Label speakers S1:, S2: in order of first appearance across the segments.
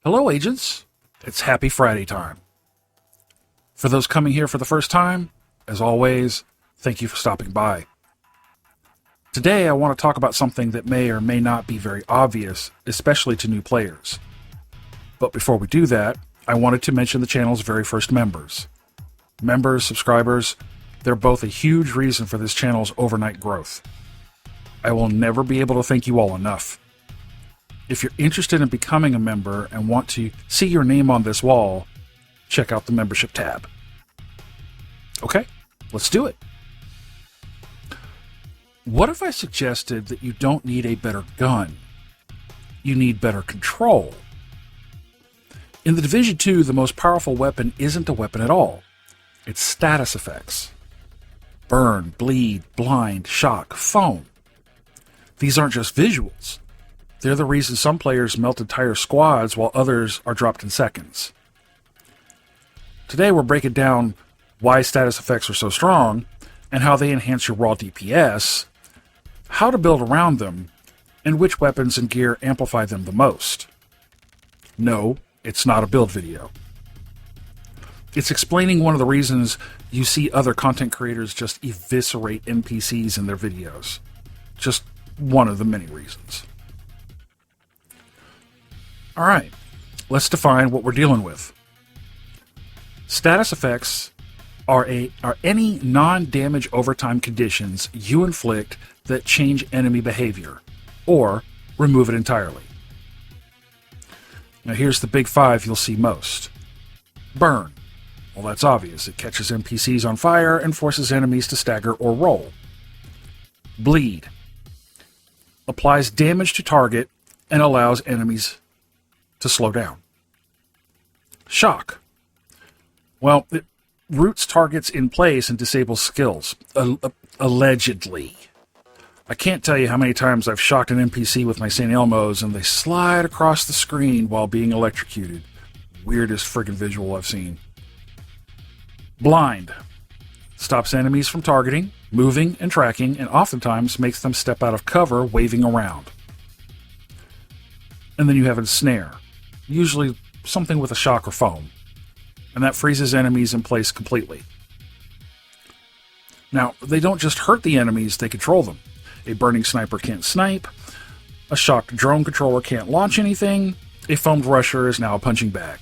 S1: Hello, agents. It's Happy Friday time. For those coming here for the first time, as always, thank you for stopping by. Today, I want to talk about something that may or may not be very obvious, especially to new players. But before we do that, I wanted to mention the channel's very first members. Members, subscribers, they're both a huge reason for this channel's overnight growth. I will never be able to thank you all enough. If you're interested in becoming a member and want to see your name on this wall, check out the membership tab. Okay, let's do it. What if I suggested that you don't need a better gun? You need better control. In the Division 2, the most powerful weapon isn't a weapon at all. It's status effects. Burn, bleed, blind, shock, foam. These aren't just visuals. They're the reason some players melt entire squads while others are dropped in seconds. Today we're breaking down why status effects are so strong and how they enhance your raw DPS, how to build around them, and which weapons and gear amplify them the most. No, it's not a build video. It's explaining one of the reasons you see other content creators just eviscerate NPCs in their videos. Just one of the many reasons. Alright, let's define what we're dealing with. Status effects are any non-damage overtime conditions you inflict that change enemy behavior, or remove it entirely. Now here's the big five you'll see most. Burn. Well, that's obvious. It catches NPCs on fire and forces enemies to stagger or roll. Bleed. Applies damage to target and allows enemies to slow down. Shock. Well, it roots targets in place and disables skills. Allegedly. I can't tell you how many times I've shocked an NPC with my St. Elmos and they slide across the screen while being electrocuted. Weirdest friggin' visual I've seen. Blind. Stops enemies from targeting, moving, and tracking, and oftentimes makes them step out of cover waving around. And then you have Ensnare. Usually something with a shock or foam, and that freezes enemies in place completely. Now, they don't just hurt the enemies, they control them. A burning sniper can't snipe, a shocked drone controller can't launch anything, a foamed rusher is now a punching bag.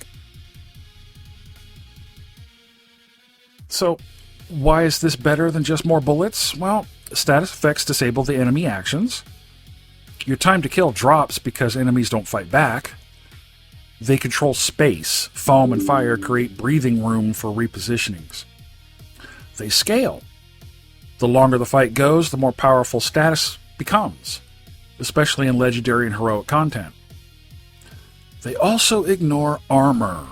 S1: So, why is this better than just more bullets? Well, status effects disable the enemy actions. Your time to kill drops because enemies don't fight back. They control space. Foam and fire create breathing room for repositionings. They scale. The longer the fight goes, the more powerful status becomes, especially in legendary and heroic content. They also ignore armor.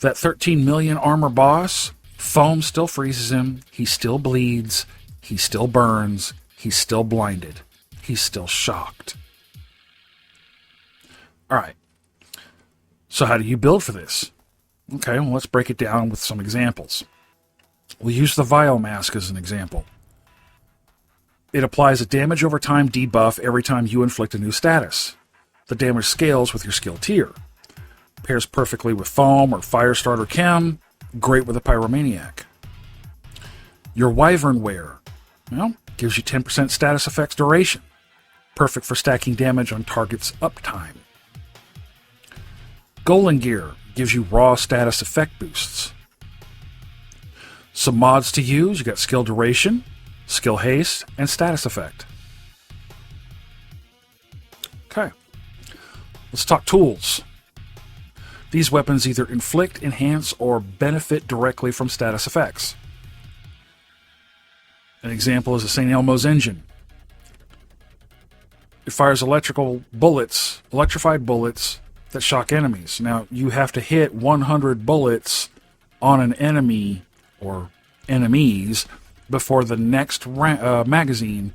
S1: That 13 million armor boss, foam still freezes him, he still bleeds, he still burns, he's still blinded, he's still shocked. Alright. So how do you build for this? Okay, well, let's break it down with some examples. We'll use the Vial Mask as an example. It applies a damage over time debuff every time you inflict a new status. The damage scales with your skill tier. Pairs perfectly with Foam or Firestarter Chem. Great with a Pyromaniac. Your Wyvern Wear, well, gives you 10% status effects duration. Perfect for stacking damage on targets' uptime. Golan Gear gives you raw status effect boosts. Some mods to use, you got skill duration, skill haste, and status effect. Okay, let's talk tools. These weapons either inflict, enhance, or benefit directly from status effects. An example is the St. Elmo's engine. It fires electrified bullets that shock enemies. Now, you have to hit 100 bullets on an enemy or enemies before the next magazine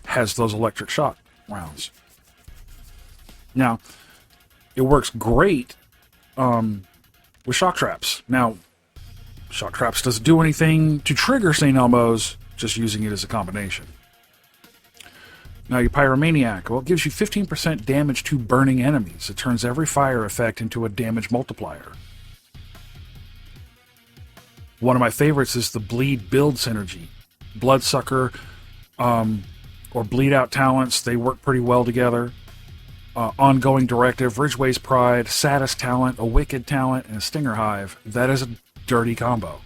S1: has those electric shock rounds. Now, it works great with shock traps. Now, shock traps doesn't do anything to trigger St. Elmo's, just using it as a combination. Now your Pyromaniac, well, it gives you 15% damage to burning enemies. It turns every fire effect into a damage multiplier. One of my favorites is the Bleed Build synergy. Bloodsucker or Bleed Out talents, they work pretty well together. Ongoing Directive, Ridgeway's Pride, Saddest talent, a Wicked talent, and a Stinger Hive. That is a dirty combo.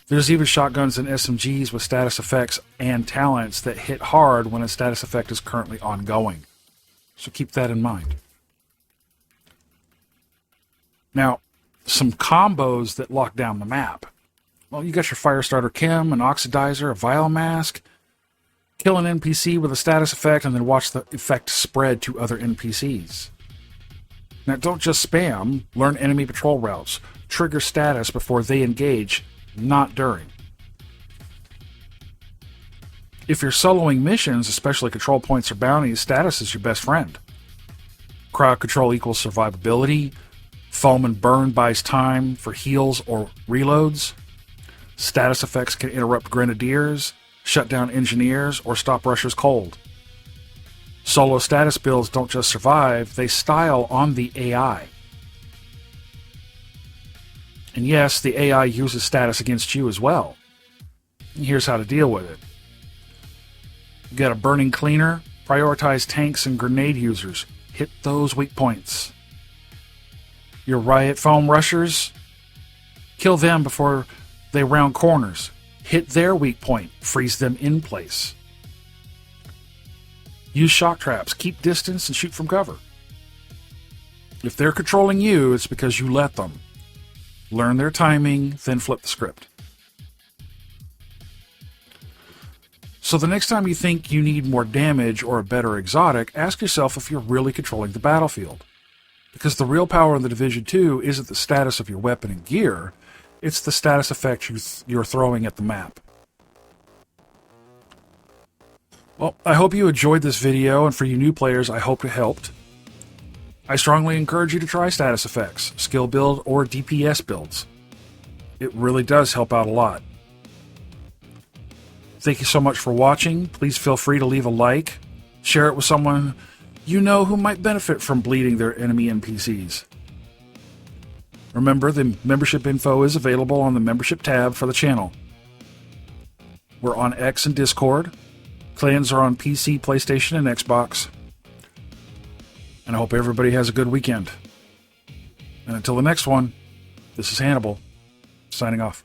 S1: There's even shotguns and SMGs with status effects and talents that hit hard when a status effect is currently ongoing. So keep that in mind. Now, some combos that lock down the map. Well, you got your Firestarter Chem, an Oxidizer, a Vial Mask. Kill an NPC with a status effect and then watch the effect spread to other NPCs. Now, don't just spam. Learn enemy patrol routes. Trigger status before they engage, not during. If you're soloing missions, especially control points or bounties, status is your best friend. Crowd control equals survivability. Foam and burn buys time for heals or reloads. Status effects can interrupt grenadiers, shut down engineers, or stop rushers cold. Solo status builds don't just survive, they style on the AI. And yes, the AI uses status against you as well. And here's how to deal with it. You got a burning cleaner, prioritize tanks and grenade users. Hit those weak points. Your riot foam rushers, kill them before they round corners. Hit their weak point, freeze them in place. Use shock traps, keep distance, and shoot from cover. If they're controlling you, it's because you let them. Learn their timing, then flip the script. So the next time you think you need more damage or a better exotic, ask yourself if you're really controlling the battlefield. Because the real power in the Division 2 isn't the status of your weapon and gear, it's the status effect you're throwing at the map. Well, I hope you enjoyed this video, and for you new players, I hope it helped. I strongly encourage you to try status effects, skill build, or DPS builds. It really does help out a lot. Thank you so much for watching. Please feel free to leave a like, share it with someone you know who might benefit from bleeding their enemy NPCs. Remember, the membership info is available on the membership tab for the channel. We're on X and Discord. Clans are on PC, PlayStation, and Xbox. And I hope everybody has a good weekend. And until the next one, this is Hannibal, signing off.